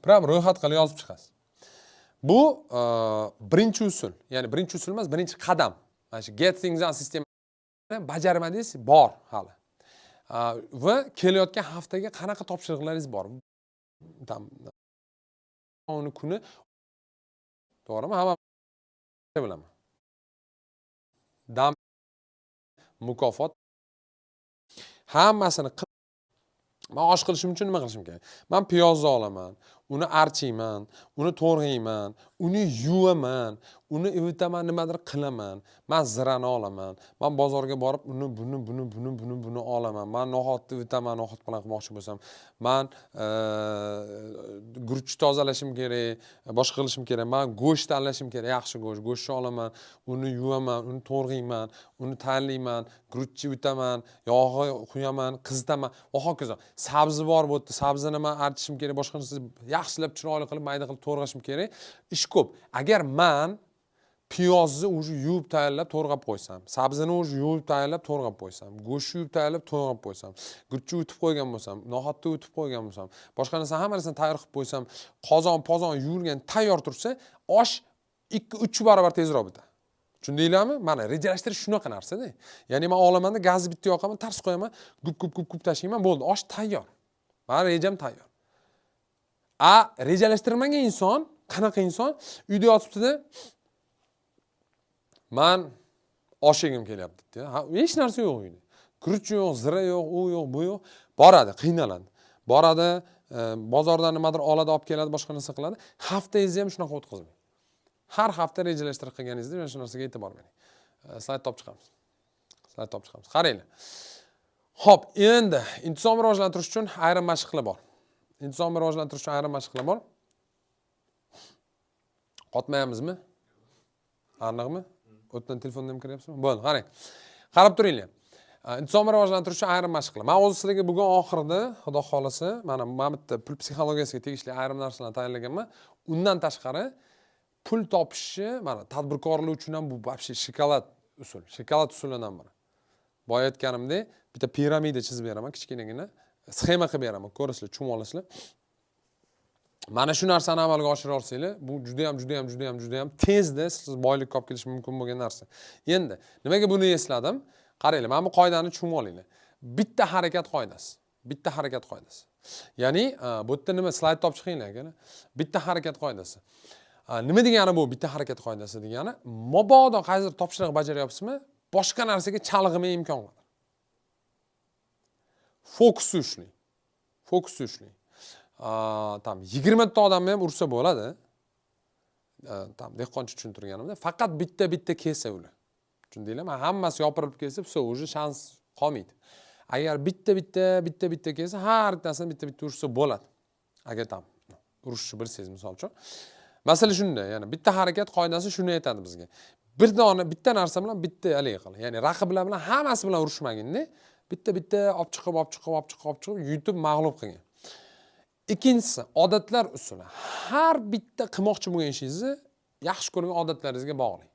Prям ro'yxat qilib yozib chiqasiz. Bu birinchi usul, ya'ni birinchi usul emas, birinchi qadam. Mana shu get things done sistemani bajarmadingiz, bor hali. Va kelayotgan haftaga qanaqa topshiriqlaringiz bor? Tam uni kuni to'g'rimi? Hamma bilaman. Dam mukofot hammasini men osh qilishim uchun nima qilishim kerak? Men piyozni olaman, uni archiyman, uni to'g'rayman, uni yuvaman, uni ivitaman, nimadir qilaman. Men zirani olaman. Men bozorga borib buni olaman. Men no'xatni ivitaman, no'xat bilan qilmoqchi bo'lsam. Men guruchni tozalashim kerak, boshqa qilishim kerak. Men go'sht tanlashim kerak, yaxshi go'sht. Go'shtni olaman, uni yuvaman, uni to'g'rayman, uni tayyorlayman, guruchni ivitaman, yog'i quyaman, qizitaman va hokazo. Sabzi bor bu yerda, sabzini men archishim kerak, boshqa narsa yaxshilab chiroyli qilib, mayda qilib to'g'rashim kerak. Ish ko'p. Agar men piyozni o'zi yuvib tayyorlab to'g'rab qo'ysam, sabzini o'zi yuvib tayyorlab to'g'rab qo'ysam, go'shtni yuvib tayyorlab to'g'rab qo'ysam, guruchni yutib qo'ygan bo'lsam, no'xatni yutib qo'ygan bo'lsam, boshqa narsa hammasini tayyor qilib qo'ysam, qozon yuvilgan tayyor tursa, osh 2-3 barobar tezroq bitadi. Tushundinglarmi? Mana rejalashtirish shunaqa narsa-da. Ya'ni men olamanda gazni bitta yoqaman, tars qo'yaman, gup tashlayman, bo'ldi, osh tayyor. Meni rejam tayyor. Rejalashtirmagan inson, qanaqa inson? Uyda yotibdi-da, men osh yegim kelyapti dedi. Hech narsa yo'q uyda. Guruch yo'q, zira yo'q, u yo'q, bu yo'q. Boradi, qiynaladi. Boradi, bozordan nimadir oladi, olib keladi, boshqa narsa qiladi. Haftangizni ham shunaqa o'tkazmang. Har hafta rejalashtirib qilganingizda mana shu narsaga e'tibor bering. Slayd topib chiqamiz. Qaranglar. Xo'p, endi intizomni rivojlantirish uchun ayrim mashqlar bor. Qotmayapmizmi? Aniqmi? O'tdan telefondan kiryapsizmi? Bo'ldi, qarang. Qarab turinglar. Intizomni rivojlantirish uchun ayrim mashqlar. Men o'z sizlarga bugun oxirida, xudo xolasa, mana bitta pul psixologiyasiga tegishli ayrim narsalarni tayyorlaganman. Undan tashqari pul topishni, mana tadbirkorlar uchun ham bu вообще shokolad usulidan biri. Boya aytganimdek, bitta piramida chizib beraman, kichkinagina sxema qilib beraman. Ko'rasizlar, tushunib olasizlar. Mana shu narsani amalga oshira olsanglar, bu juda ham tezda siz boylikka olib kelish mumkin bo'lgan narsa. Endi nimaga buni esladim? Qaranglar, mana bu qoidani tushunib olinglar. Bitta harakat qoidasi. Ya'ni bu yerda nima slayd topib chiqinglar aka. Bitta harakat qoidasi. Nima degani bu bitta harakat qoidasi degani? Mabodo qaysidir topshiriq bajaryapsizmi, boshqa narsaga chalg'imay imkon bor. Fokusni ushlang. Tam 20 ta odamni ham ursa bo'ladi. Tam dehqoncha tushuntirganimda, faqat bitta kelsa ular. Tushundinglarmi? Hammasi yopirilib kelsa, o'sha shans qolmaydi. Agar bitta kelsa, har bittasini bitta ursa bo'ladi. Agar tam urishni bilsangiz, misol uchun. Masala shunda, ya'ni bitta harakat qoidasi shuni aytadi bizga. Bitta narsa bilan bitta haligi qil. Ya'ni raqiblar bilan hammasi bilan urushmagin-da, bitta olib chiqib yutib mag'lub qilgan. Ikkinchisi, odatlar usuli. Har bitta qilmoqchi bo'lgan ishingizni yaxshi ko'rgan odatlaringizga bog'lang.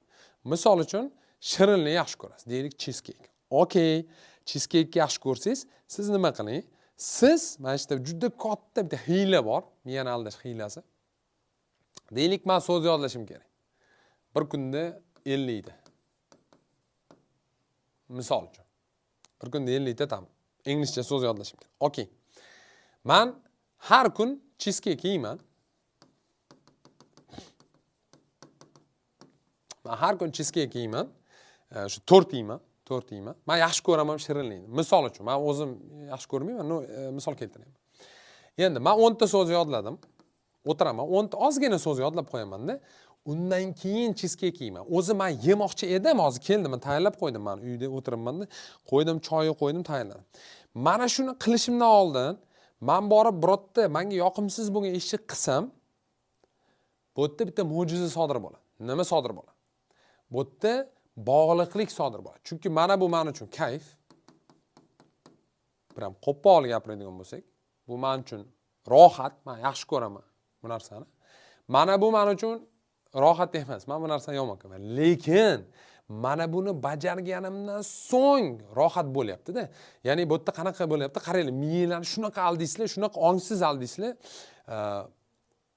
Misol uchun, shirinlikni yaxshi ko'rasiz. Deylik, cheesecake. Okay, cheesecake yaxshi ko'rsangiz, siz nima qiling? Siz mana shu juda katta bitta hiyla bor, miyani aldash hiylasi. Deylik, men so'z yodlashim kerak. Bir kunda 50 ta. Misol uchun. Bir kunda 50 ta tam inglizcha so'z yodlashim kerak. Okay. Men har kun cheesecake yeyman. Shu 4 yeyman. Men yaxshi ko'raman shirinlikni. Misol uchun, men o'zim yaxshi ko'rmayman, misol keltiraman. Endi men 10 ta so'z yodladim. O'tiraman, 10 ta ozgina so'z yodlab qo'yaman-da. Undan keyin cheesecake yeyman. O'zi men yemoqchi edim, hozir keldim, men tayyorlab qo'ydim, men uyda o'tiribman-da. Qo'ydim, choyni qo'ydim, tayyorladim. Mana shuni qilishimdan oldin men borib birorta menga yoqimsiz bo'lgan ishni qilsam, bu yerda bitta mo'jiza sodir bo'ladi. Nima sodir bo'ladi? Bu yerda bog'liqlik sodir bo'ladi. Chunki mana bu men uchun kayf. Biram qo'pol gapiradigan bo'lsak, bu men uchun rohat, men yaxshi ko'raman bu narsani. Mana bu men uchun rohat emas. Men bu narsani yomon ko'raman. Lekin mana buni bajarganimdan so'ng rohat bo'lyapti-da. Ya'ni bu yerda qanaqa bo'lyapti? Qaranglar, miyanglarni shunaqa aldaysizlar, shunaqa ongsiz aldaysizlar.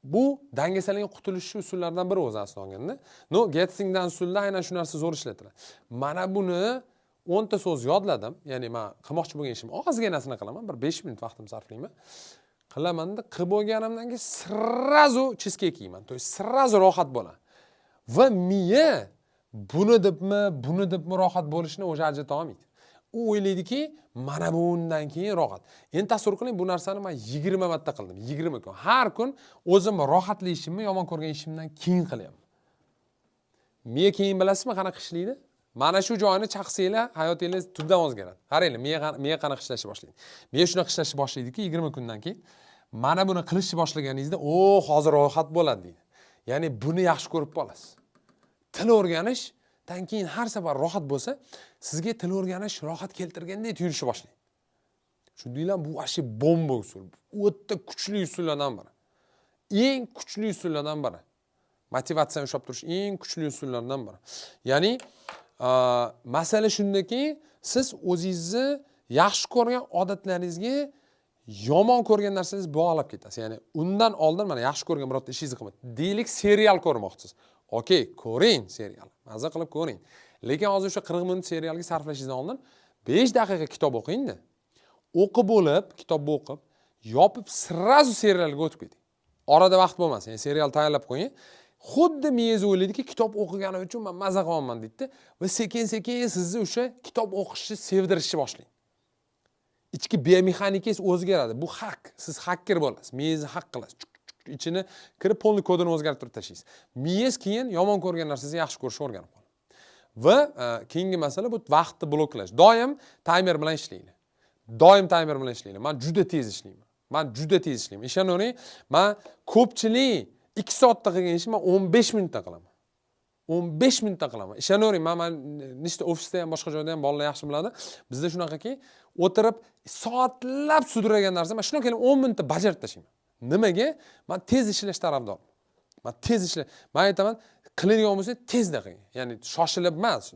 Bu dangasalikdan qutulish usullaridan biri o'zi aslida olganda. No, Gettingdan usulda aynan shu narsa zo'r ishlatiladi. Mana buni 10 ta so'z yodladim. Ya'ni men qilmoqchi bo'lgan ishim ozginasini qilaman. Bir 5 minut vaqtim sarflayman. Qilamanda qilib bo'lganimdan keyin srazu cheesecake yeyman. To есть srazu rohat bo'ladi. Va miya buni debmi rohat bo'lishni o'zi ajrata olmaydi. U o'ylaydiki, mana bundan keyin rohat. Endi tasavvur qiling, bu narsani men 20 marta qildim. 20 kun. Har kun o'zimni rohatli ishimni yomon ko'rgan ishimdan keyin qilyapman. Miya keyin bilasizmi qanaqa ishlaydi? Mana shu joyini chaqsanglar, hayotingiz tubdan o'zgaradi. Qaranglar, miya qanaqa ishlashni boshlaydi. Miya shunaqa ishlashni boshlaydiki, 20 kundan keyin mana buni qilishni boshlaganingizda, hozir rohat bo'ladi deydi. Ya'ni buni yaxshi ko'rib qolasiz. Til o'rganishdan keyin har safar rohat bo'lsa, sizga til o'rganish rohat keltirgandek tuyulishni boshlaydi. Shundaylar bu ashi bomba usul. O'ta kuchli usullardan biri. Eng kuchli usullardan biri. Motivatsiyani ushlab turish eng kuchli usullardan biri. Ya'ni masala shundaki, siz o'zingizni yaxshi ko'rgan odatlaringizga yomon ko'rgan narsangizni bog'lab ketasiz. Ya'ni undan oldin mana yaxshi ko'rgan birorta ishingizni qilmang. Deylik, serial ko'rmoqchisiz. Okey, ko'ring serial. Maza qilib ko'ring. Lekin hozir o'sha 40 minut serialga sarflashingizdan oldin 5 daqiqa kitob o'qingda. O'qib bo'lib, kitobni o'qib, yopib srazu serialga o'tib keting. Orada vaqt bo'lmasin. Ya'ni serial tayyorlab qo'ying. Xuddi miyangiz o'ylaydiki, kitob o'qiganim uchun men maza qilaman deydi va sekin-sekin sizni o'sha kitob o'qishni sevdirishni boshlaydi. Ichki biomexanikangiz o'zgaradi. Bu haq. Siz hacker bo'lasiz. Miyangizni haq qilasiz. Ichini kirib polni kodini o'zgartirib tashlaysiz. Miyangiz keyin yomon ko'rgan narsangizni yaxshi ko'rishni o'rganib qoladi. Va keyingi masala bu vaqtni bloklash. Doim taymer bilan ishlanglar. Doim taymer bilan ishlanglar. Men juda tez ishlayman. Ishonavering, men ko'pchilik 2 soatda qilgan ishni men 15 minutda qilaman. 15 minutda qilaman. Ishonavering, men nechta ofisda ham boshqa joyda ham bolalar yaxshi biladi. Bizda shunaqaki, o'tirib soatlab sudragan narsa men shunday kelib 10 minutda bajarib tashlayman. Nimaga? Men tez ishlash tarafdorman. Men aytaman, qiladigan bo'lsa tezda qiling. Ya'ni shoshilib emas,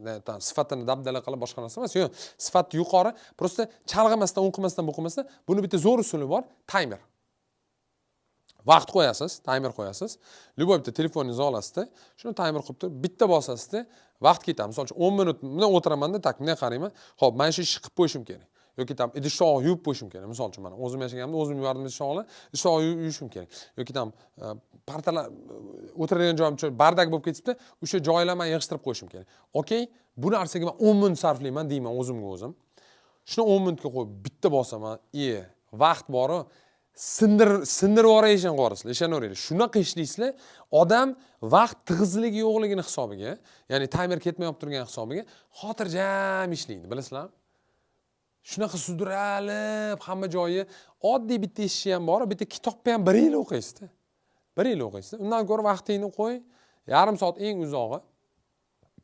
sifatini dabdala qilib boshqa narsa emas. Yo'q, sifati yuqori, prosta chalg'imasdan, o'qimasdan, o'qimasdan. Buni bitta zo'r usuli bor, timer. Vaqt qo'yasiz, timer qo'yasiz. Любой bitta telefoningizni olasizda, shuni timer qilib turib, bitta bosasizda, vaqt ketadi. Misol uchun 10 minut bundan o'tiramanda, tak, bunday qarayman. Xo'p, men shu ishni qilib qo'yishim kerak. Yoki tam idishni yuvib qo'yishim kerak. Misol uchun mana o'zim yashaganimda o'zim yuvardim idishni yuvishim kerak. Yoki tam partalar o'tiradigan joyim bardak bo'lib ketibdi, o'sha joylarni yig'ishtirib qo'yishim kerak. Okey, bu narsaga men 10 minut sarflayman deyman o'zimga o'zim. Shuni 10 minutga qo'yib bitta bosaman. Vaqt bor-ku. Sindirib yuborishni qo'rasizlar. Ishonaveringlar. Shunaqa ishlaysizlar, odam vaqt tig'izligi yo'qligini hisobiga, ya'ni timer ketmayib turgan hisobiga xotirjam ishlaydi, bilasizlar? Shunaqa sudralib, hamma joyi oddiy bitta ishi ham bor, bitta kitobni ham 1 yil o'qiysiz-da. 1 yil o'qiysiz. Undan ko'ra vaqtingizni qo'y, yarim soat eng uzog'i.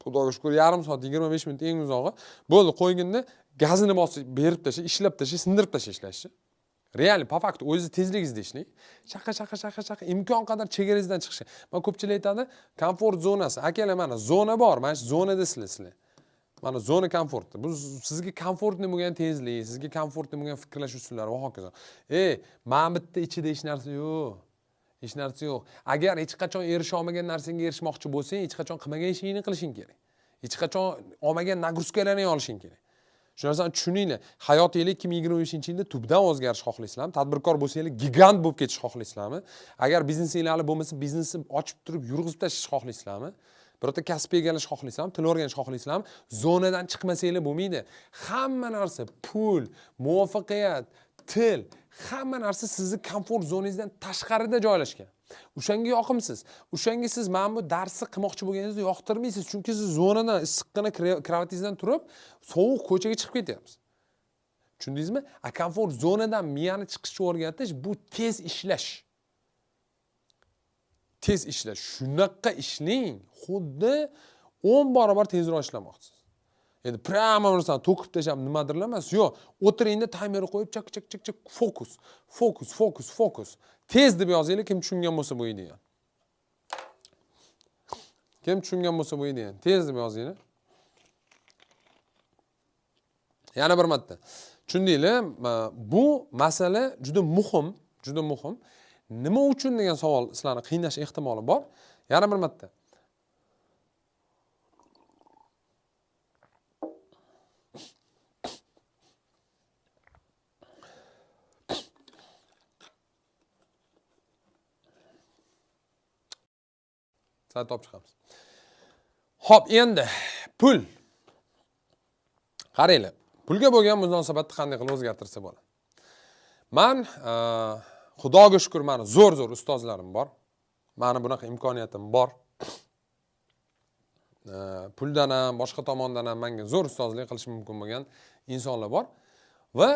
Xudoga shukr, yarim soat 25 minut eng uzog'i. Bo'ldi, qo'yginda gazini bosib, berib tashlay, ishlab tashlay, sindirib tashlashni. Real, po faktu o'zingiz tezligingizda ishlang. Chaqa imkon qadar chegarangizdan chiqish. Men ko'pchilik aytadi, komfort zonasi. Akalar, mana zona bor, mana shu zonada sizlar. Mana zona komfortda. Bu sizga komfortli bo'lgan tezlik, sizga komfortli bo'lgan fikrlash usullari va hokazo. Men bitta ichida hech narsa yo'q. Hech narsa yo'q. Agar hech qachon erisha olmagan narsaga erishmoqchi bo'lsang, hech qachon qilmagan ishingni qilishing kerak. Hech qachon olmagan nagruskalarni olishing kerak. Shu narsani tushuninglar. Hayotingiz 2025-yilda tubdan o'zgarish xohlaysizlarmi? Tadbirkor bo'lsangiz, gigant bo'lib ketish xohlaysizlarmi? Agar biznesingizlar bo'lmasa, biznesni ochib turib yurg'izib tashlash xohlaysizlarmi? Birorta kasb egallash xohlaysizlarmi? Til o'rganish xohlaysizlarmi? Zonadan chiqmasanglar bo'lmaydi. Hamma narsa, pul, muvaffaqiyat, til, hamma narsa sizning komfort zonangizdan tashqarida joylashgan. O'shanga yoqimsiz. O'shanga siz mana bu darsni qilmoqchi bo'lganingizda yoqtirmaysiz, chunki siz zonadan issiqqina kravatingizdan turib, sovuq ko'chaga chiqib ketyapsiz. Tushundingizmi? Komfort zonadan miyani chiqishni o'rgatish bu tez ishlash. Tez ishlash. Shunaqa ishlang, xuddi 10 barobar tezroq ishlamoqchisiz. Endi prama narsani to'kib tashlab nimadirlar emas, yo'q. O'tiringda timerni qo'yib chak fokus. Tez deb yozinglar, kim tushungan bo'lsa bo'ydi degan. Kim tushungan bo'lsa bo'ydi degan. Tez deb yozinglar. Yana bir marta. Tushundinglar? Bu masala juda muhim. nima uchun degan savol sizlarni qiynash ehtimoli bor. Yana bir marta. Sizlar topib chiqamiz. Xo'p, endi pul. Qaranglar. Pulga bo'lgan munosabatni qanday qilib o'zgartirsa bo'ladi. Men Xudoga shukr, meni zo'r ustozlarim bor. Meni bunaqa imkoniyatim bor. Puldan ham, boshqa tomondan ham menga zo'r ustozlik qilish mumkin bo'lgan insonlar bor. Va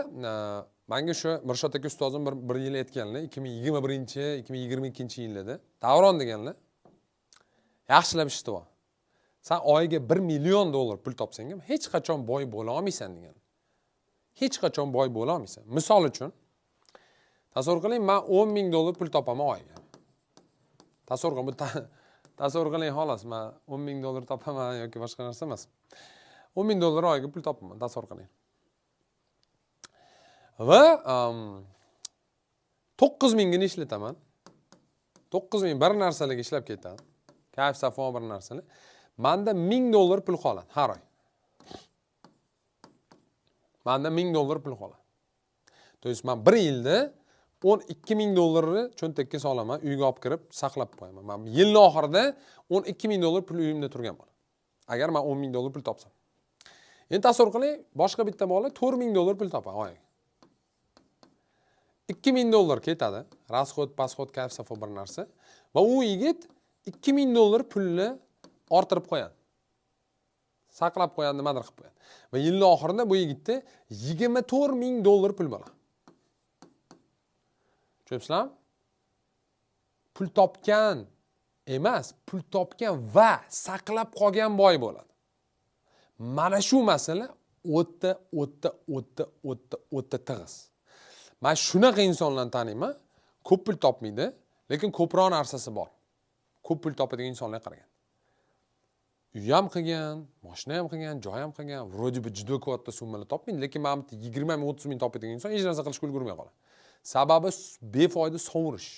menga shu Mirshod aka ustozim bir yil aytganlar, 2021-2022-yillarda Davron deganlar. Yaxshilab eshitib ol. Sen oyiga $1 million pul topsang ham hech qachon boy bo'la olmaysan degan. Hech qachon boy bo'la olmaysan. Misol uchun tasavvur qiling, men $10 ming pul topaman oyiga. Tasavvur qiling xolos, men $10 ming topaman yoki boshqa narsa emas. $10 ming oyiga pul topaman, tasavvur qiling. Va 9 mingini ishlataman. 9 ming bir narsalarga ishlab ketadi. Kayf safon bir narsalar. Menda $1000 pul qoladi har oy. Menda $1000 pul qoladi. To есть men bir yilda $12 ming cho'ntakka solaman, uyga olib kirib saqlab qo'yaman. Men yilning oxirida $12 ming pul uyimda turgan bo'ladi. Agar men $10 ming pul topsam. Endi tasavvur qiling, boshqa bitta bola $4 ming pul topadi oyiga. $2 ming ketadi. Rasxod, pasxod, kayf safo bir narsa. Va u yigit $2 ming pulni orttirib qo'yadi. Saqlab qo'yadi, nimadir qilib qo'yadi. Va yilning oxirida bu yigitda $24 ming pul bo'ladi. Tushunibsizlarmi? Pul topgan emas, pul topgan va saqlab qolgan boy bo'ladi. Mana shu masala o'ta tig'iz. Men shunaqa insonlarni taniyman, ko'p pul topmaydi, lekin ko'proq narsasi bor. Ko'p pul topadigan insonlarga qaragan. Uy ham qilgan, mashina ham qilgan, joy ham qilgan, vроде бы juda katta summalar topmaydi, lekin men 20 ming, 30 ming topadigan inson hech narsa qilishga ulgurmay qoladi. Sababi befoyda sovurish.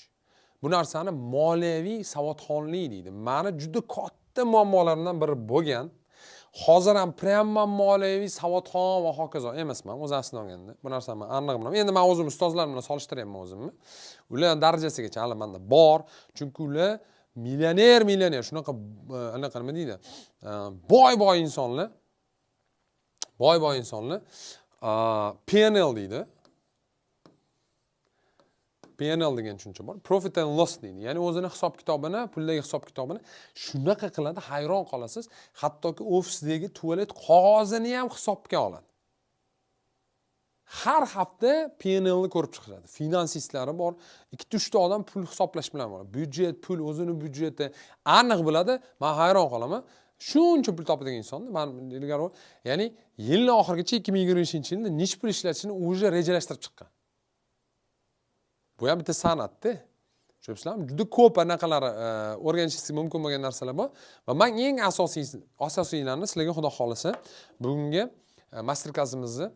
Bu narsani moliyaviy savodxonlik deydi. Meni juda katta muammolarimdan biri bo'lgan. Hozir ham prямо moliyaviy savodxon va hokazo emasman, o'z aslida olganda. Bu narsani men aniq bilaman. Endi men o'zim ustozlarim bilan solishtiryapman o'zimni. Ular darajasigacha hali menda bor, chunki ular millioner, shunaqa nima deydi? Boy insonlar. Boy insonlar PNL deydi. PNL degan tushuncha bor. Profit and loss deydi. Ya'ni o'zini hisob-kitobini, puldagi hisob-kitobini shunaqa qiladi, hayron qolasiz. Hattoki ofisdagi tualet qog'ozini ham hisobga oladi. Har hafta PNL ni ko'rib chiqadi. Finansistlari bor, 2-3 ta odam pul hisoblash bilan bor. Byudjet, pul, o'zini byudjeti aniq biladi. Men hayron qolaman. Shuncha pul topadigan insonni men ilgari, ya'ni yilning oxirigacha 2023-yilda nechta pul ishlatishini уже rejalashtirib chiqqan. Bu ham bitta san'atda. Tushunibsizlarmi? Juda ko'p anaqalar o'rganishingiz mumkin bo'lgan narsalar bor. Va men eng asosiylarini sizlarga Xudo xolasa bugungi master-klassimizni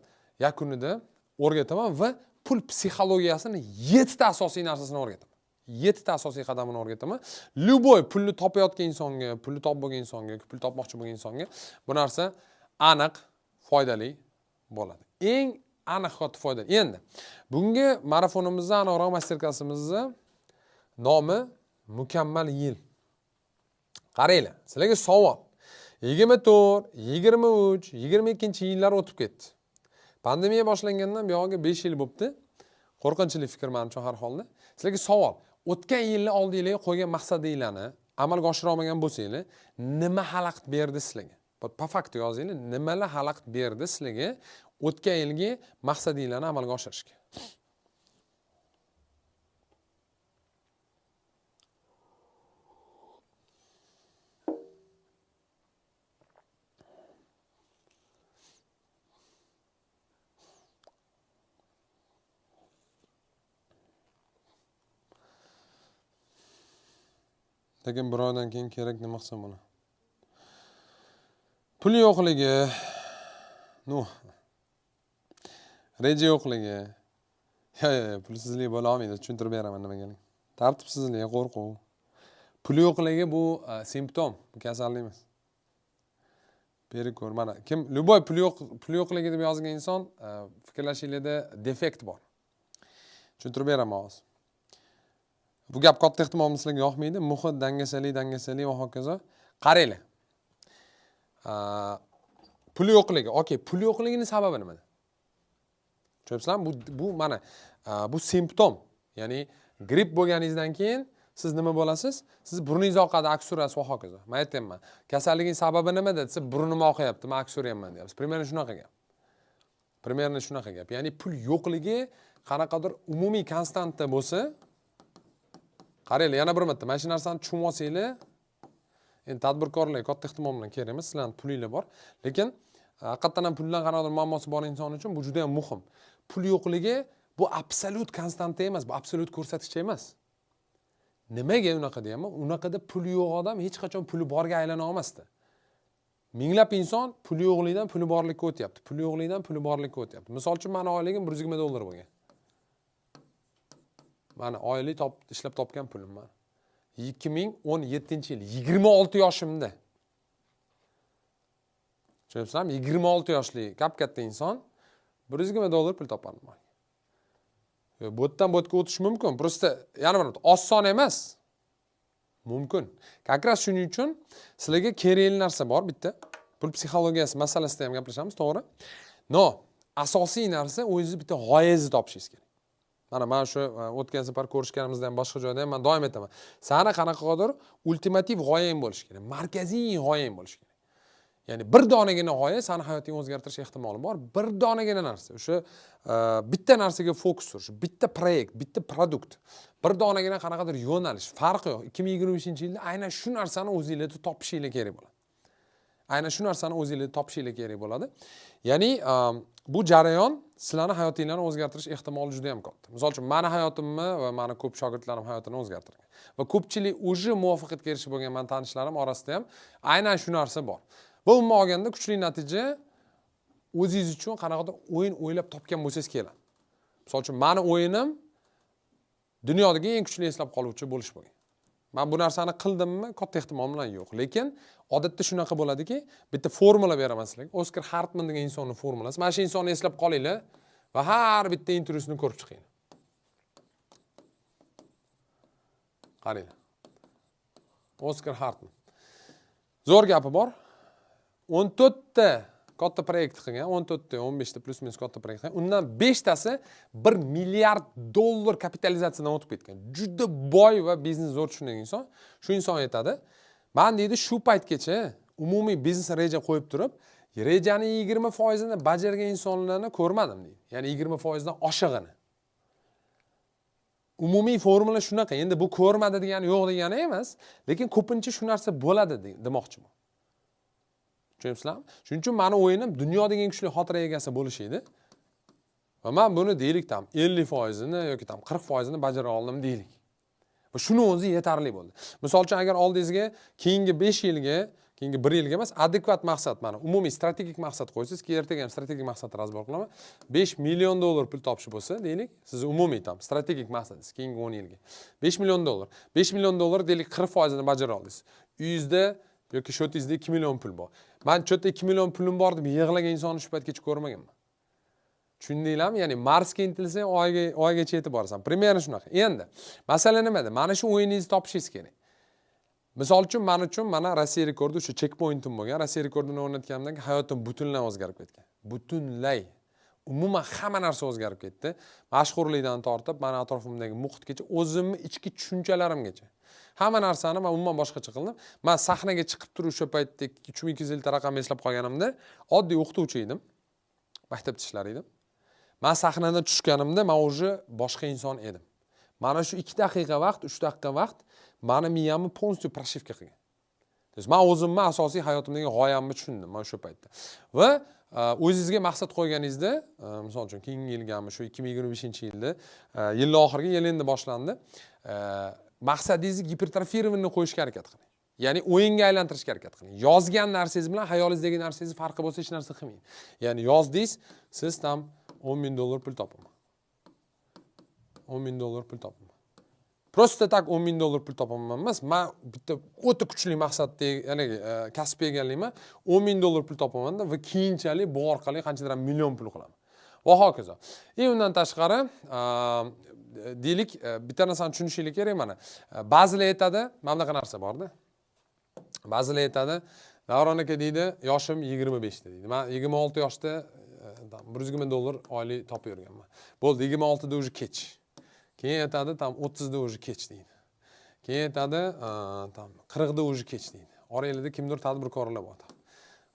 yakunida o'rgataman va pul psixologiyasini 7 ta asosiy narsasini o'rgataman. 7 ta asosiy qadamini o'rgataman. Любой pulni topayotgan insonga, pulni topib bo'lgan insonga, pul topmoqchi bo'lgan insonga bu narsa aniq, foydali bo'ladi. Eng aniq foyda. Endi bugungi marafonimizda aniqroq master-klassimizni nomi mukammal yil. Qaranglar, sizlarga savol. 24, 23, 22-yillar o'tib ketdi. Pandemiya boshlangandan buyog'iga 5 yil bo'libdi. Qo'rqinchli fikr men uchun har holda. Sizlarga savol. O'tgan yilni oldingizga qo'ygan maqsadinglarni amalga oshira olmagan bo'lsangiz, nima xalaqit berdi sizlarga? Po fakt yozinglar, nimalar xalaqit berdi sizlarga o'tgan yilgi maqsadinglarni amalga oshirishga? Lekin bir oydan keyin kerak nima qilsam bo'ladi? Pul yo'qligi, reja yo'qligi. Pulsizlik bo'la olmaydi, tushuntirib beraman nimaga. tartibsizlik, qo'rquv. Pul yo'qligi bu simptom, bu kasallik emas. Beri ko'r, mana kim любой pul yo'qligi deb yozgan inson fikrlashinglarda defekt bor. Tushuntirib beraman hozir. Bu gap katta ehtimol sizlarga yoqmaydi. Muhit, dangasalik va hokazo. Qaranglar. Pul yo'qligi. Okay, pul yo'qligining sababi nimada? Tushunasizlarmi? Bu mana bu simptom. Ya'ni gripp bo'lganingizdan keyin siz nima bo'lasiz? Siz burningiz oqadi, aks urasiz va hokazo. Men aytayapman. Kasalliging sababi nima desa, burnim oqyapti, men aks uryapman deyapsiz. Примерно shunaqa gap. Ya'ni pul yo'qligi qanaqadir umumiy konstanta bo'lsa, qaranglar, yana bir marta, mana shu narsani tushunib olsanglar, endi tadbirkorlar katta ehtimol bilan kerak emas, sizlarning pulinglar bor. Lekin haqiqatan ham puldan qanaqadir muammosi bor inson uchun bu juda ham muhim. Pul yo'qligi bu absolyut konstanta emas, bu absolyut ko'rsatkich emas. Nimaga unaqa deyapman? Unaqada puli yo'q odam hech qachon puli borga aylana olmasdi. Minglab inson puli yo'qlikdan puli borlikka o'tyapti. Puli yo'qlikdan puli borlikka o'tyapti. Misol uchun meni oyligim $120 bo'lgan. Mana oylik ishlab topgan pulim mana. 2017-yil 26 yoshimda. Tushunasizlarmi? 26 yoshli katta inson $120 pul topadi. Bu yerdan bu yerga o'tish mumkin. Просто yana bir oson emas. Mumkin. Как раз shuning uchun sizlarga kerakli narsa bor bitta. Pul psixologiyasi masalasida ham gaplashamiz, to'g'ri? No, asosiy narsa o'zingizni bitta g'oyangizni topishingiz kerak. Mana shu o'tgan safar ko'rishganimizda ham boshqa joyda ham men doim aytaman. Sani qanaqadir ultimativ g'oyang bo'lishi kerak. Markaziy g'oyang bo'lishi kerak. Ya'ni bir donagina g'oya seni hayotingni o'zgartirish ehtimoli bor. Bir donagina narsa. O'sha bitta narsaga fokus turish, bitta proyekt, bitta produkt. Bir donagina qanaqadir yo'nalish, farqi yo'q. 2025-yilda aynan shu narsani o'zingizda topishinglar kerak bo'ladi. Ya'ni bu jarayon sizlarning hayotinglarni o'zgartirish ehtimoli juda ham katta. Misol uchun, meni hayotimni va meni ko'p shogirdlarim hayotini o'zgartirgan. Va ko'pchilik o'zi muvaffaqiyatga erishib bo'lgan men tanishlarim orasida ham aynan shu narsa bor. Va umuman olganda kuchli natija o'zingiz uchun qanaqadir o'yin o'ylab topgan bo'lsangiz keladi. Misol uchun, meni o'yinim dunyodagi eng kuchli eslab qoluvchi bo'lish bo'lgan. Men bu narsani qildimmi? Katta ehtimol bilan yo'q. Lekin odatda shunaqa bo'ladiki, bitta formula beraman sizlarga. Oskar Hartman degan insonning formulasi. Mana shu insonni eslab qolinglar va har bitta intervyusini ko'rib chiqinglar. Qaranglar. Oskar Hartman. Zo'r gapi bor. 14 ta katta proyekt qilgan, 14 ta, 15 ta plus minus katta proyekt qilgan. Undan 5 tasi $1 milliard kapitalizatsiyadan o'tib ketgan. Juda boy va biznes zo'r tushungan inson. Shu inson aytadi, men deydi shu paytgacha umumiy biznes reja qo'yib turib, rejaning 20% ni bajargan insonlarni ko'rmadim deydi. Ya'ni 20% dan oshig'ini. Umumiy formula shunaqa. Endi bu ko'rmadi degani yo'q degani emas, lekin ko'pincha shu narsa bo'ladi demoqchiman. Tushunasizlarmi? Shuning uchun meni o'yinim dunyodagi eng kuchli xotira egasi bo'lish edi. Va men buni deylik tam 50% ni yoki tam 40% ni bajara oldim deylik. Va shuni o'zi yetarli bo'ldi. Misol uchun, agar oldingizga keyingi 5 yilga, keyingi 1 yilga emas, adekvat maqsad, mana umumiy strategik maqsad qo'ysiz, ertaga ham strategik maqsadni razbor qilaman. $5 million pul topish bo'lsa, deylik, siz umumiy tam strategik maqsadingiz keyingi 10 yilga. $5 million. $5 million deylik 40% ni bajara oldingiz. Uyingizda yoki shotingizda 2 million pul bor. Men cho'ta 2 million pulim bor deb yig'lagan insonni shu paytgacha ko'rmaganman. Tushundinglarmi? Ya'ni Marsga intilsang, oygacha yetib borasan. Примерно shunaqa. Endi masala nimada? Mana shu o'yiningizni topishingiz kerak. Misol uchun, men uchun mana Rossiya rekordi o'sha checkpointim bo'lgan. Rossiya rekordini o'rnatganimdan keyin hayotim butunlay o'zgarib ketgan. Butunlay. Umuman hamma narsa o'zgarib ketdi. Mashhurlikdan tortib, meni atrofimdagi muhitgacha, o'zimni ichki tushunchalarimgacha. Hamma narsani men umuman boshqacha qildim. Men sahnaga chiqib turib o'sha paytda 3200 ta raqam eslab qolganimda, oddiy o'qituvchi edim. Maktabda ishlar edim. Men sahnadan tushganimda men o'zi boshqa inson edim. Mana shu 2 daqiqa vaqt, 3 daqiqa vaqt meni miyamni полностью pрошивка qilgan. Men o'zimni asosiy hayotimdagi g'oyamni tushundim men o'sha paytda. Va o'zingizga maqsad qo'yganingizda, misol uchun keyingi yilgami shu 2025-yilda, yil oxirgi yil endi boshlandi. Maqsadingizni gipertrofirovaniyni qo'yishga harakat qiling. Ya'ni o'yinga aylantirishga harakat qiling. Yozgan narsangiz bilan hayolingizdagi narsangiz farqi bo'lsa hech narsa qilmang. Ya'ni yozdingiz, siz tam $10 ming pul topaman. $10 ming pul topaman. Просто tak 10 ming dollar pul topaman emas. Men bitta o'ta kuchli maqsadda, ya'ni kasb egallayman, 10 ming dollar pul topamanda va keyinchalik bu orqali qanchadir million pul qilaman. Va hokazo. Undan tashqari, deylik, bitta narsani tushunishinglar kerak mana. Ba'zilar aytadi, mana bunaqa narsa borda. Ba'zilar aytadi, Davron aka deydi, yoshim 25 deydi. Men 26 yoshda 120 ming dollar oylik topib yurganman. Bo'ldi, 26 da уже kech. Keyin aytadi, tam 30 da уже kech deydi. Keyin aytadi, tam 40 da уже kech deydi. Orangizda kimdir tadbirkorlar bor.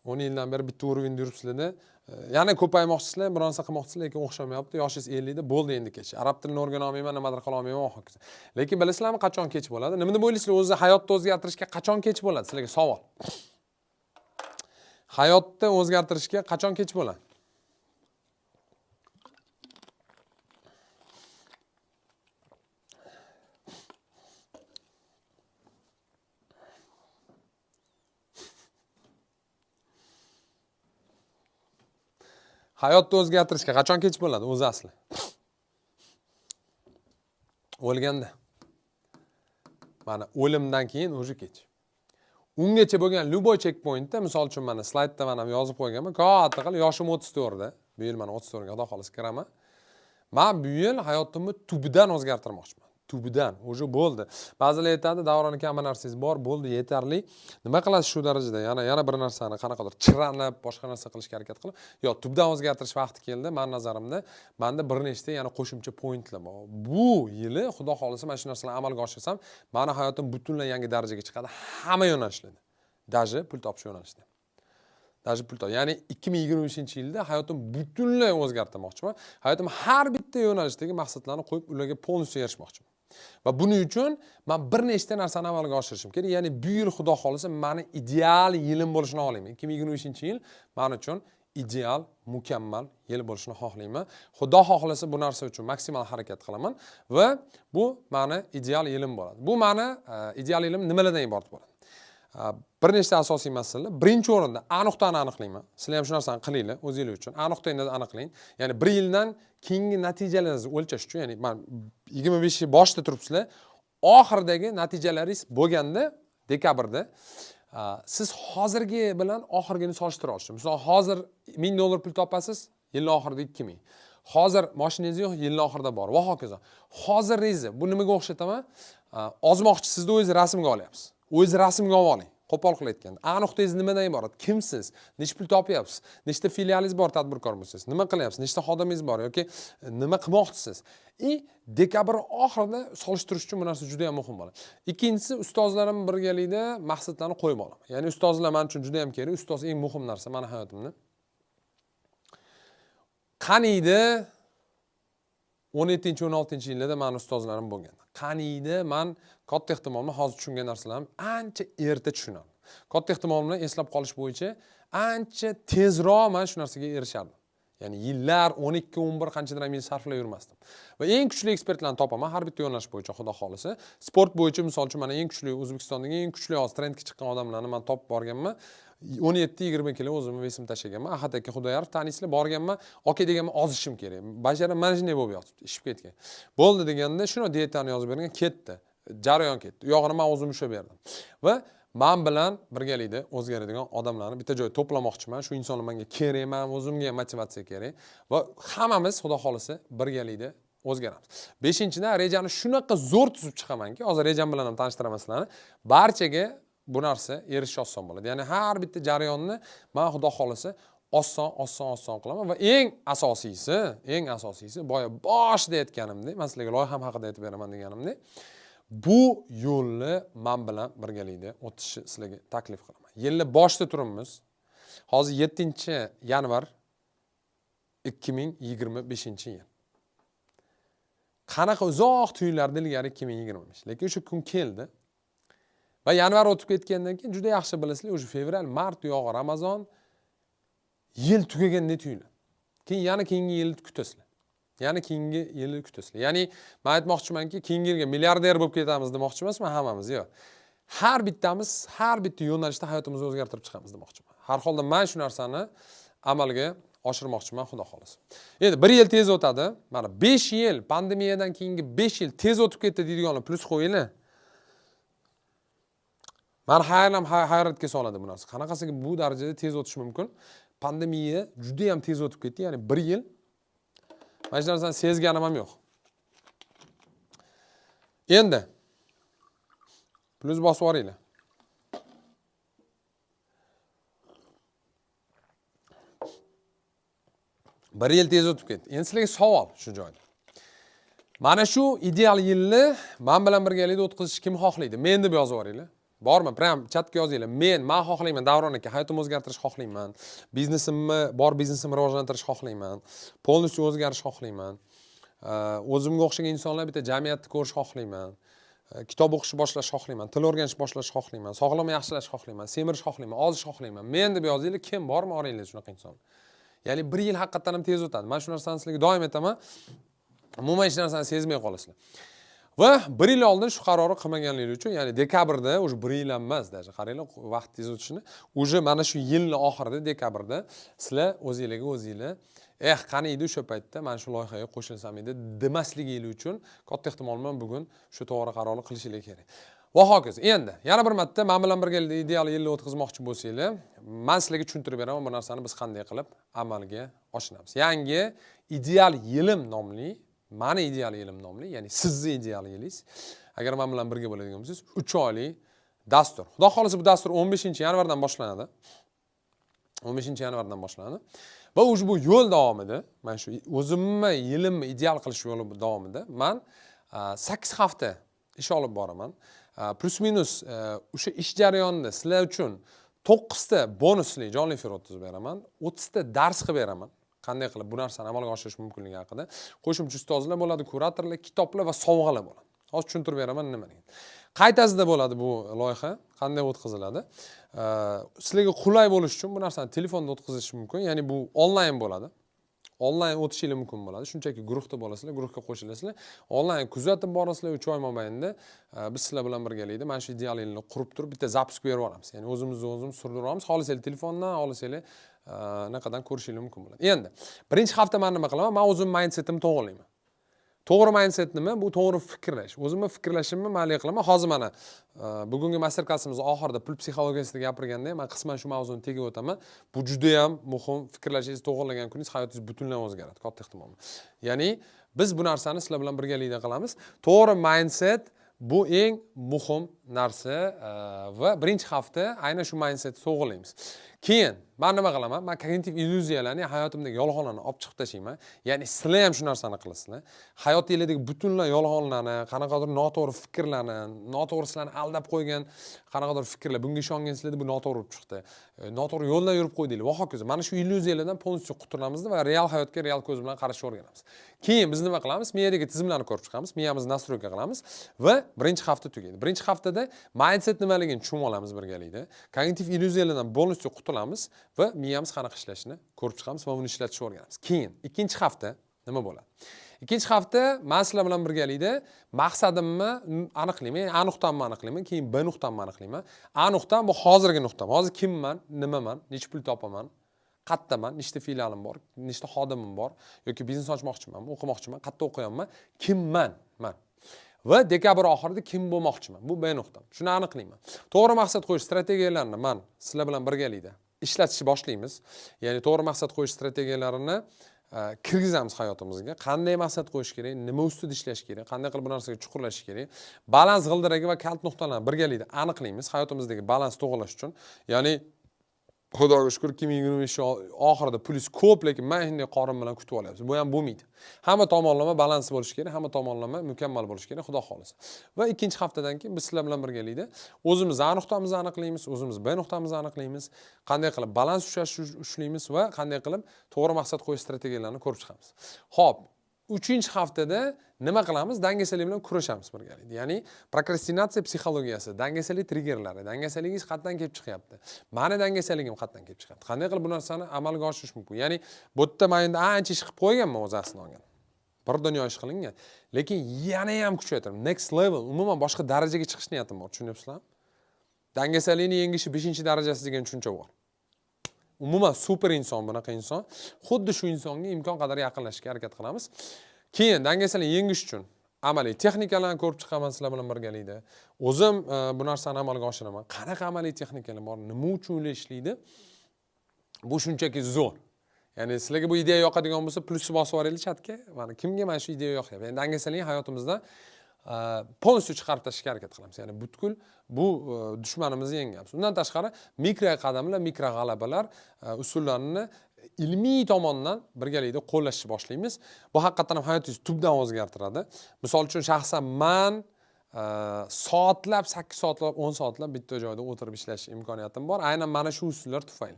10 yildan beri bitta urovingda yuribsizlar-da, yana ko'paymoqchisizlar, biron narsa qilmoqchisizlar, lekin o'xshamayapti. Yoshingiz 50 da, bo'ldi endi kech. Arab tilini o'rgana olmayman, nimadir qila olmayman, hokazo. Lekin bilasizlarmi, qachon kech bo'ladi? Nima deb o'ylaysizlar, o'zi hayotni o'zgartirishga qachon kech bo'ladi? Sizlarga savol. Hayotni o'zgartirishga qachon kech bo'ladi? Hayotni o'zgartirishga qachon kech bo'ladi o'zi asli? O'lganda. Mana o'limdan keyin o'zi kech. Ungacha bo'lgan любой checkpointda, misol uchun mana slaydda mana yozib qo'yganman. Katta qilib yoshim 34 da. Bu yil mana 34 ga xudo xohlasa kiraman. Men bu yil hayotimni tubidan o'zgartirmoqchiman. Tubidan, o'zi bo'ldi. Ba'zilar aytadi, Davron aka, hamma narsangiz bor, bo'ldi, yetarli. Nima qilasiz shu darajada? Yana bir narsani qanaqadir chiranib, boshqa narsa qilishga harakat qilib, yo, tubdan o'zgartirish vaqti keldi. Men nazarimda, menda bir nechta yana qo'shimcha pointlar bor. Bu yili xudo xolisa men shu narsalarni amalga oshirsam, meni hayotim butunlay yangi darajaga chiqadi. Hamma yo'nalishlarda. Даже pul topish yo'nalishida. Даже pul top. Ya'ni 2023-yilda hayotim butunlay o'zgartirmoqchiman. Hayotim har bitta yo'nalishdagi maqsadlarni qo'yib, ularga полностью erishmoqchiman. Va buning uchun men bir nechta narsani amalga oshirishim kerak. Ya'ni bu yil xudo xolisa meni ideal yilim bo'lishini xohlayman. 2023-yil men uchun ideal, mukammal yil bo'lishini xohlayman. Xudo xohlasa bu narsa uchun maksimal harakat qilaman va bu meni ideal yilim bo'ladi. Bu meni ideal yilim nimalardan iborat bo'ladi? Bir nechta asosiy masala. Birinchi o'rinda aniqlikni aniqlayman. Sizlar ham shu narsani qilinglar o'zingiz uchun. Aniqlikni aniqlang. Ya'ni 1 yildan keyingi natijalaringizni o'lchash uchun, ya'ni men 25 yil boshida turibsizlar, oxirdagi natijalaringiz bo'lganda dekabrda siz hozirgi bilan oxirgini solishtira olasiz. Masalan, hozir 1000 dollar pul topasiz, yil oxirida 2000. Hozir mashinangiz yo'q, yil oxirida bor va hokazo. Hoziringizni bu nimaga o'xshataman? Ozmoqchisizda o'zingiz rasmga olyapsiz. O'zingiz rasmga oling. Qo'pol qilib aytganda, aniqligingiz nimadan iborat? Kimsiz? Nechta pul topyapsiz? Nechta filialingiz bor, tadbirkor bo'lsangiz? Nima qilyapsiz? Nechta xodamingiz bor yoki nima qilmoqchisiz? Dekabr oxirida solishtirish uchun bu narsa juda ham muhim bo'ladi. Ikkinchisi, ustozlarim birgalikda maqsadlarni qo'yib olaman. Ya'ni ustozlar men uchun juda ham kerak. Ustoz eng muhim narsa meni hayotimda. Qaniydi 17-16-yillarda men ustozlarim bo'lgan. Qaniydi men katta ehtimol bilan hozir tushungan narsalarim ancha erta tushunaman. Katta ehtimol bilan eslab qolish bo'yicha ancha tezroq men shu narsaga erishardim. Ya'ni yillar 12-11 qanchadir yil sarflab yurmasdim. Va eng kuchli ekspertlarni topaman har bitta yo'nalish bo'yicha xudo xolisa. Sport bo'yicha misol uchun mana eng kuchli O'zbekistondagi eng kuchli hozir trendga chiqqan odamlarni men topib borganman. 17-20 kilo o'zimni vesim tashlaganman. Ahad aka Xudoyorov tanisizlar, borganman. Aka deganman, ozishim kerak. Bajarim mana shunday bo'lib yotibdi, ishib ketgan. Bo'ldi deganda shuni dietani yozib bergan, ketdi. Jarayon ketdi. U yog'ini men o'zim ushlab berdim. Va men bilan birgalikda o'zgaradigan odamlarni bitta joyga to'plamoqchiman. Shu insonlar menga kerak, men o'zimga motivatsiya kerak va hammamiz xudo xolisa birgalikda o'zgaramiz. 5-dan rejani shunaqa zo'r tuzib chiqamanki, hozir rejam bilan ham tanishtiraman sizlarni. Barchaga bu narsa erishish oson bo'ladi. Ya'ni har bitta jarayonni men xudo xolisa oson qilaman va eng asosiysi boya boshida aytganimdek, men sizlarga loyiham haqida aytib beraman deganimdek, bu yo'lni men bilan birgalikda o'tishni sizlarga taklif qilaman. Yilni boshida turibmiz. Hozir 7-yanvar 2025-yil. Qanaqa uzoq tuyulardi ilgari 2025. Lekin o'sha kun keldi. Va yanvar o'tib ketgandan keyin juda yaxshi bilasizlar, o'sha fevral, mart, yog'i Ramazon yil tugagandek tuyuladi. Keyin yana keyingi yilni kutasizlar. Ya'ni men aytmoqchimanki, keyingi yilga milliarder bo'lib ketamiz demoqchi emasman hammamiz, yo'q. Har bittamiz har bitta yo'nalishda hayotimizni o'zgartirib chiqamiz demoqchiman. Har holda men shu narsani amalga oshirmoqchiman, xudo xohlasa. Endi 1 yil tez o'tadi. Mana 5 yil, pandemiyadan keyingi 5 yil tez o'tib ketdi deydiganlar plus qo'yinglar. Meni hayratga soladi bu narsa. Qanaqasiga bu darajada tez o'tishi mumkin? Pandemiya juda ham tez o'tib ketdi, ya'ni 1 yil. Mana shu narsani sezganim ham yo'q. Endi plus bosib yuboringlar. Bir yil tez o'tib ketdi. Endi sizlarga savol shu joyda. Mana shu ideal yilni men bilan birgalikda o'tkazishni kim xohlaydi? Men deb yozib yuboringlar. Bormi? Prям chatga yozinglar. Men xohlayman, Davron aka, hayotimni o'zgartirishni xohlayman. Biznesimni rivojlantirishni xohlayman. Polностью o'zgarishni xohlayman. O'zimga o'xshagan insonlar bitta jamiyatni ko'rishni xohlayman. Kitob o'qishni boshlashni xohlayman. Til o'rganishni boshlashni xohlayman. Sog'liqni yaxshilashni xohlayman. Semirishni xohlayman. Ozishni xohlayman. Men deb yozinglar. Kim bormi orangizda shunaqa inson? Ya'ni 1 yil haqiqatan ham tez o'tadi. Men shu narsani sizlarga doim aytaman. Umuman hech narsani sezmay qolasizlar. Va 1 yil oldin shu qarorni qilmaganligi uchun, ya'ni dekabrda o'sha 1 yil ham emas, даже qaranglar, vaqt tez o'tishini, o'sha mana shu yilning oxirida dekabrda sizlar o'zingizlar qani edi o'sha paytda mana shu loyihaga qo'shilsam edi demasligingiz uchun katta ehtimol bilan bugun shu to'g'ri qarorni qilishingiz kerak. Va hokazo. Endi yana bir marta men bilan birgalikda ideal yilni o'tkazmoqchi bo'lsanglar, men sizlarga tushuntirib beraman bu narsani biz qanday qilib amalga oshiramiz. Yangi ideal yilim nomli, meni ideal yilim nomli, ya'ni sizni ideal yilingiz, agar men bilan birga bo'ladigan bo'lsangiz, 3 oylik dastur. Xudo xolisa bu dastur 15-yanvardan boshlanadi. 15-yanvardan boshlanadi. Va ushbu yo'l davomida, men shu o'zimni yilimni ideal qilish yo'li davomida men 8 hafta ish olib boraman. Plus minus o'sha ish jarayonida sizlar uchun 9 ta bonusli jonli efir o'tkazib beraman, 30 ta dars qilib beraman. Qanday qilib bu narsani amalga oshirish mumkinligi haqida. Qo'shimcha ustozlar bo'ladi, kuratorlar, kitoblar va sovg'alar bo'ladi. Hozir tushuntirib beraman nima degan. Qaytasida bo'ladi bu loyiha, qanday o'tkaziladi. Sizlarga qulay bo'lish uchun bu narsani telefonda o'tkazish mumkin, ya'ni bu onlayn bo'ladi. Onlayn o'tishingiz mumkin bo'ladi. Shunchaki guruhda bo'lasizlar, guruhga qo'shilasizlar. Onlayn kuzatib borasizlar 3 oy mobaynida biz sizlar bilan birgalikda mana shu ideal yilni qurib turib bitta zapisk berib olamiz. Ya'ni o'zimiz surdiramiz. Xohlasangiz telefondan, xohlasangiz naqadan ko'rishingiz mumkin bo'ladi. Endi birinchi hafta men nima qilaman? Men o'zim mindsetimni to'g'rilayman. To'g'ri mindset nima? Bu to'g'ri fikrlash. O'zimni fikrlashimni ma'lum qilaman. Hozir mana bugungi master-klassimiz oxirida pul psixologiyasida gapirganda men qisman shu mavzuni tegib o'taman. Bu juda ham muhim. Fikrlashingizni to'g'rilagan kuningiz hayotingiz butunlay o'zgaradi, katta ehtimol. Ya'ni biz bu narsani sizlar bilan birgalikda qilamiz. To'g'ri mindset bu eng muhim narsa va birinchi hafta aynan shu mindsetni to'g'rilaymiz. Keyin men nima qilaman? Men kognitiv illyuziyalarni, hayotimdagi yolg'onlarni olib chiqib tashlayman. Ya'ni sizlar ham shu narsani qilasizlar. Hayotingizdagi butunlay yolg'onlarni, qanaqadir noto'g'ri fikrlarni, noto'g'ri sizlarni aldab qo'ygan qanaqadir fikrlar, bunga ishongansizlarda bu noto'g'ri bo'lib chiqdi. Noto'g'ri yo'ldan yurib qo'ydinglar va hokazo. Mana shu illyuziyalardan polностью qutulamiz va real hayotga real ko'z bilan qarashni o'rganamiz. Keyin biz nima qilamiz? Miyadagi tizimlarni ko'rib chiqamiz, miyamizni nastroyka qilamiz va birinchi hafta tugaydi. Birinchi haftada mindset nimaligini tushunib olamiz birgalikda. Kognitiv illyuziyalardan polностью qutulamiz va miyamiz qanaqa ishlashini ko'rib chiqamiz va uni ishlatishni o'rganamiz. Keyin ikkinchi hafta nima bo'ladi? Ikkinchi hafta men sizlar bilan birgalikda maqsadimni aniqlayman, A nuqtamni aniqlayman, keyin B nuqtamni aniqlayman. A nuqtam bu hozirgi nuqtam. Hozir kimman, nimaman, necha pul topaman, qayerdaman, nechta filialim bor, nechta xodimim bor yoki biznes ochmoqchiman, o'qimoqchiman, qayerda o'qiyapman, kimman, men. Va dekabr oxirida kim bo'lmoqchiman? Bu B nuqtam. Shuni aniqlayman. To'g'ri maqsad qo'yish strategiyalarini men sizlar bilan birgalikda ishlatishni boshlaymiz. Ya'ni to'g'ri maqsad qo'yish strategiyalarini kirgizamiz hayotimizga. Qanday maqsad qo'yish kerak, nima ustida ishlash kerak, qanday qilib bu narsaga chuqurlashish kerak, balans g'ildiragi va kalt nuqtalarni birgalikda aniqlaymiz hayotimizdagi balans to'g'irlash uchun. Ya'ni Xudoga shukr 2023 oxirida pulingiz ko'p, lekin men shunday qorin bilan kutib olyapsiz. Bu ham bo'lmaydi. Hamma tomonlama balans bo'lishi kerak, hamma tomonlama mukammal bo'lishi kerak, Xudo xolisa. Va ikkinchi haftadan keyin biz sizlar bilan birgalikda o'zimiz A nuqtamizni aniqlaymiz, o'zimiz B nuqtamizni aniqlaymiz, qanday qilib balans ushlaymiz va qanday qilib to'g'ri maqsad qo'yish strategiyalarini ko'rib chiqamiz. Xo'p, 3-haftada nima qilamiz? Dangasalik bilan kurashamiz birgalikda. Ya'ni prokrastinatsiya psixologiyasi, dangasalik triggerlari, dangasaligingiz qayerdan kelib chiqyapti? Mani dangasaligim qayerdan kelib chiqyapti? Qanday qilib bu narsani amalga oshirish mumkin? Ya'ni bu yerda men endi ancha ish qilib qo'yganman o'z aslini olgan. Bir dunyo ish qilingan, lekin yana ham kuchaytiraman. Next level, umuman boshqa darajaga chiqish niyatim bor, tushunyapsizlarmi? Dangasalikni yengishi 5-darajasi degan tushuncha bor. umuman super inson, bunaqa inson. Xuddi shu insonga imkon qadar yaqinlashishga harakat qilamiz. Keyin dangasalarni yengish uchun amaliy texnikalarni ko'rib chiqaman sizlar bilan birgalikda. O'zim bu narsani amalga oshiraman. Qanaqa amaliy texnikalar bor, nima uchun ular ishlaydi? Bu shunchaki zo'r. Ya'ni sizlarga bu ideya yoqadigan bo'lsa, plusni bosib yuboringlar chatga. Mana kimga mana shu ideya yoqyapti? Ya'ni dangasalarni hayotimizdan polностью chiqarib tashlashga harakat qilamiz. Ya'ni butkul bu dushmanimizni yengamiz. Undan tashqari mikro qadamlar, mikro g'alabalar usullarini ilmiy tomondan birgalikda qo'llashni boshlaymiz. Bu haqiqatan ham hayotingizni tubdan o'zgartiradi. Misol uchun shaxsan men soatlab, 8 soatlab, 10 soatlab bitta joyda o'tirib ishlash imkoniyatim bor. Aynan mana shu usullar tufayli.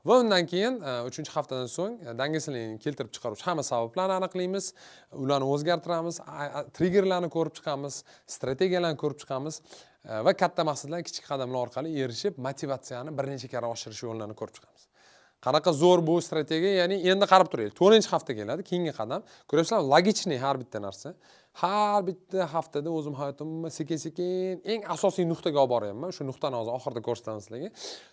Va undan keyin 3-haftadan so'ng dangasalarni keltirib chiqaruvchi hamma sabablarni aniqlaymiz, ularni o'zgartiramiz, triggerlarni ko'rib chiqamiz, strategiyalarni ko'rib chiqamiz va katta maqsadlar kichik qadamlar orqali erishib, motivatsiyani bir necha karra oshirish yo'llarini ko'rib chiqamiz. Qanaqa zo'r bu strategiya, ya'ni endi qarab turaylik. 4-hafta keladi, keyingi qadam. Ko'ryapsizlarmi, logichniy har bitta narsa. Har bitta haftada o'zim hayotimni sekin-sekin eng asosiy nuqtaga olib boryapman. O'sha nuqtani hozir oxirida ko'rsataman sizlarga.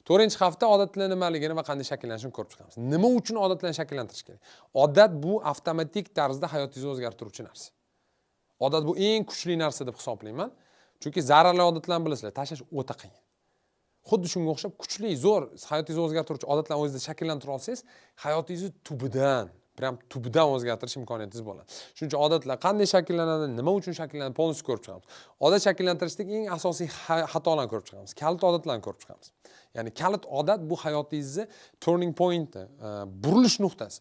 4-hafta odatlar nimaligini va qanday shakllanishini ko'rib chiqamiz. Nima uchun odatlarni shakllantirish kerak? Odat bu avtomatik tarzda hayotingizni o'zgartiruvchi narsa. Odat bu eng kuchli narsa deb hisoblayman. Chunki zararli odatlarni bilasizlar, tashlash o'ta qiyin. Xuddi shunga o'xshab kuchli, zo'r hayotingizni o'zgartiruvchi odatlarni o'zingizda shakllantira olsangiz, hayotingizni tubidan o'zgartirish imkoniyatingiz bo'ladi. Shuning uchun odatlar qanday shakllanadi, nima uchun shakllanadi, polностью ko'rib chiqamiz. Odat shakllantirishdagi eng asosiy xatolarni ko'rib chiqamiz. Kalit odatlarni ko'rib chiqamiz. Ya'ni kalit odat bu hayotingizni turning point'i, burilish nuqtasi.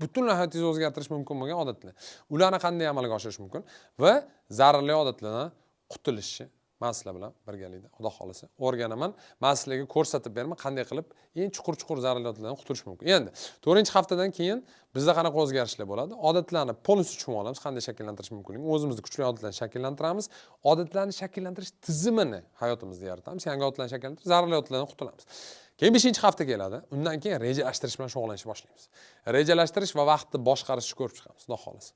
Butunlay hayotingizni o'zgartirish mumkin bo'lgan odatlar. Ularni qanday amalga oshirish mumkin va zararli odatlardan qutulishni men sizlar bilan birgalikda Xudo xolasa o'rganaman. Men sizlarga ko'rsatib beraman qanday qilib eng chuqur zararli odatlardan qutulish mumkin. Endi 4-haftadan keyin bizda qanaqa o'zgarishlar bo'ladi? Odatlarni polностью tushunib olamiz, qanday shakllantirish mumkinligini, o'zimizning kuchli odatlarni shakllantiramiz. Odatlarni shakllantirish tizimini hayotimizda yaratamiz. Yangi odatlarni shakllantirib, zararli odatlardan qutulamiz. Keyin 5-hafta keladi. Undan keyin rejalashtirish bilan shug'ullanishni boshlaymiz. Rejalashtirish va vaqtni boshqarishni ko'rib chiqamiz, Xudo xolasa.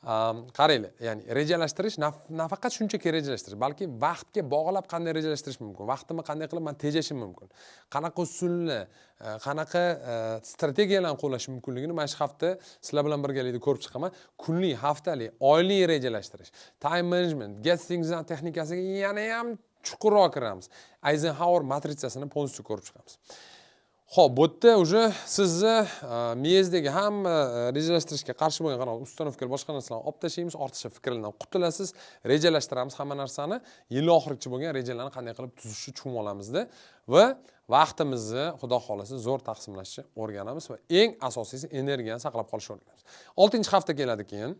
Qaranglar, ya'ni rejalashtirish nafaqat shunchaki rejalashtirish, balki vaqtga bog'lab qanday rejalashtirish mumkin, vaqtimni qanday qilib men tejashim mumkin, qanaqa usulni, qanaqa strategiyalarni qo'llash mumkinligini mana shu hafta sizlar bilan birgalikda ko'rib chiqaman. Kunlik, haftalik, oylik rejalashtirish, time management, get things done texnikasiga yana ham chuqurroq kiramiz. Eisenhower matritsasini polностью ko'rib chiqamiz. Xo'p, bu yerda уже sizni miyangizdagi hamma rejalashtirishga qarshi bo'lgan qanaqa ustanovkalar, boshqa narsalarni olib tashlaymiz, ortiqcha fikrlardan qutulasiz, rejalashtiramiz hamma narsani, yil oxirigacha bo'lgan rejalarni qanday qilib tuzishni tushunib olamizda va vaqtimizni Xudo xolasa zo'r taqsimlashni o'rganamiz va eng asosiysi energiyani saqlab qolishni o'rganamiz. 6-hafta keladi keyin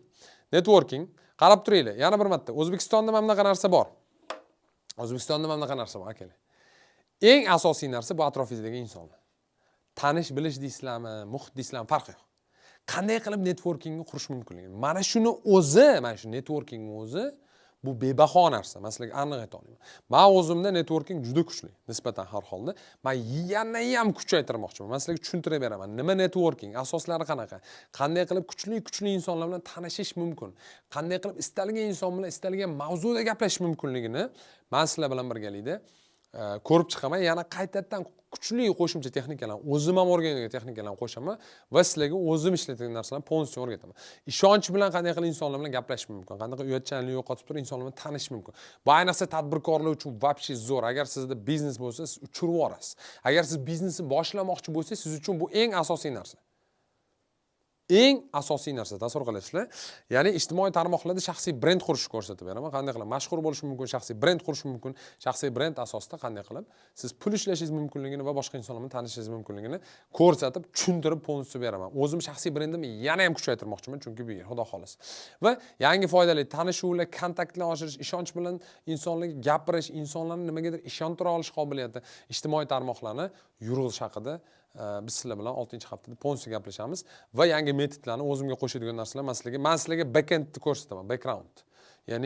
networking. Qarab turinglar, yana bir marta O'zbekistonda mana bunaqa narsa bor. O'zbekistonda mana bunaqa narsa bor, akalar. Eng asosiy narsa bu atrofingizdagi insonlar. Tanish bilish deysizlarmi, muhit deysizlarmi, farqi yo'q. Qanday qilib networkingni qurish mumkinligi. Mana shuni o'zi, mana shu networkingning o'zi bu bebaho narsa. Men sizlarga aniq ayta olaman. Men o'zimda networking juda kuchli, nisbatan har holda. Men yana ham kuchaytirmoqchiman. Men sizlarga tushuntirib beraman. Nima networking, asoslari qanaqa? Qanday qilib kuchli insonlar bilan tanishish mumkin? Qanday qilib istalgan inson bilan istalgan mavzuda gaplashish mumkinligini men sizlar bilan birgalikda ko'rib chiqaman. Yana qaytadan kuchli qo'shimcha texnikalarni, o'zim ham o'rgangan texnikalarni qo'shaman va sizlarga o'zim ishlatgan narsalarni polностью o'rgataman. Ishonch bilan qanday qilib insonlar bilan gaplashish mumkin, qanday qilib uyatchanlikni yo'qotib turib insonlar bilan tanishish mumkin. Bu ayniqsa tadbirkorlar uchun вообще zo'r. Agar sizda biznes bo'lsa, siz uchirib yuborasiz. Agar siz biznesni boshlamoqchi bo'lsangiz, siz uchun bu eng asosiy narsa. Eng asosiy narsa, tasavvur qilasizlar. Ya'ni ijtimoiy tarmoqlarda shaxsiy brend qurishni ko'rsatib beraman. Qanday qilib mashhur bo'lish mumkin, shaxsiy brend qurish mumkin, shaxsiy brend asosida qanday qilib siz pul ishlashingiz mumkinligini va boshqa insonlar bilan tanishishingiz mumkinligini ko'rsatib, tushuntirib polностью beraman. O'zim shaxsiy brendimni yana ham kuchaytirmoqchiman, chunki bu yer Xudo xolasa. Va yangi foydali tanishuvlar, kontaktlar oshirish, ishonch bilan insonlarga gapirish, insonlarni nimagadir ishontira olish qobiliyati, ijtimoiy tarmoqlarni yurg'izish haqida biz sizlar bilan 6-haftada polностью gaplashamiz va yangi metodlarni o'zimga qo'shadigan narsalar men sizlarga backendni ko'rsataman, background.